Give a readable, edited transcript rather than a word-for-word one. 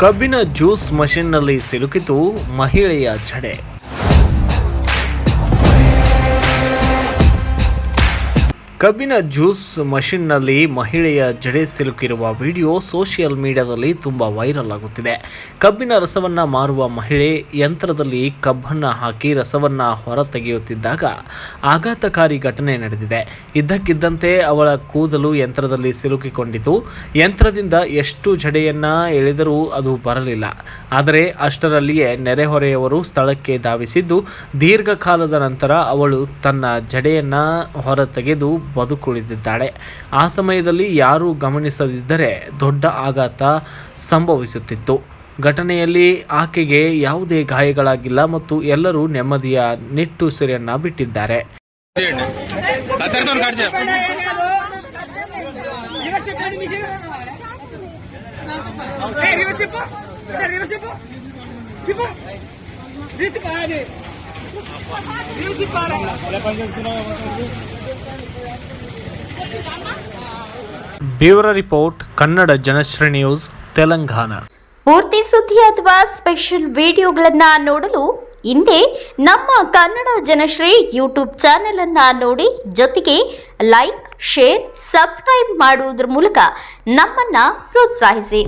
ಕಬ್ಬಿನ ಜ್ಯೂಸ್ ಮಷಿನ್ನಲ್ಲಿ ಸಿಲುಕಿತು ಮಹಿಳೆಯ ಜಡೆ. ಕಬ್ಬಿನ ಜ್ಯೂಸ್ ಮಷಿನ್ನಲ್ಲಿ ಮಹಿಳೆಯ ಜಡೆ ಸಿಲುಕಿರುವ ವಿಡಿಯೋ ಸೋಷಿಯಲ್ ಮೀಡಿಯಾದಲ್ಲಿ ತುಂಬ ವೈರಲ್ ಆಗುತ್ತಿದೆ. ಕಬ್ಬಿನ ರಸವನ್ನು ಮಾರುವ ಮಹಿಳೆ ಯಂತ್ರದಲ್ಲಿ ಕಬ್ಬನ್ನು ಹಾಕಿ ರಸವನ್ನು ಹೊರತೆಗೆಯುತ್ತಿದ್ದಾಗ ಆಘಾತಕಾರಿ ಘಟನೆ ನಡೆದಿದೆ. ಇದ್ದಕ್ಕಿದ್ದಂತೆ ಅವಳ ಕೂದಲು ಯಂತ್ರದಲ್ಲಿ ಸಿಲುಕಿಕೊಂಡಿತು. ಯಂತ್ರದಿಂದ ಎಷ್ಟು ಜಡೆಯನ್ನು ಎಳೆದರೂ ಅದು ಬರಲಿಲ್ಲ. ಆದರೆ ಅಷ್ಟರಲ್ಲಿಯೇ ನೆರೆಹೊರೆಯವರು ಸ್ಥಳಕ್ಕೆ ಧಾವಿಸಿದ್ದು ದೀರ್ಘಕಾಲದ ನಂತರ ಅವಳು ತನ್ನ ಜಡೆಯನ್ನು ಹೊರತೆಗೆದು ಬದುಕುಳಿದಿದ್ದಾಳೆ. ಆ ಸಮಯದಲ್ಲಿ ಯಾರೂ ಗಮನಿಸದಿದ್ದರೆ ದೊಡ್ಡ ಆಘಾತ ಸಂಭವಿಸುತ್ತಿತ್ತು. ಘಟನೆಯಲ್ಲಿ ಆಕೆಗೆ ಯಾವುದೇ ಗಾಯಗಳಾಗಿಲ್ಲ ಮತ್ತು ಎಲ್ಲರೂ ನೆಮ್ಮದಿಯ ನಿಟ್ಟುಸಿರನ್ನ ಬಿಟ್ಟಿದ್ದಾರೆ. Bureau report, Kannada Janashree news, Telangana. ಪೂರ್ತಿ ಸುದ್ದಿ ಅಥವಾ ಸ್ಪೆಷಲ್ ವಿಡಿಯೋಗಳನ್ನ ನೋಡಲು ಹಿಂದೆ ನಮ್ಮ ಕನ್ನಡ ಜನಶ್ರೀ ಯೂಟ್ಯೂಬ್ ಚಾನೆಲ್ ಅನ್ನ ನೋಡಿ, ಜೊತೆಗೆ ಲೈಕ್, ಶೇರ್, ಸಬ್ಸ್ಕ್ರೈಬ್ ಮಾಡುವುದರ ಮೂಲಕ ನಮ್ಮನ್ನ ಪ್ರೋತ್ಸಾಹಿಸಿ.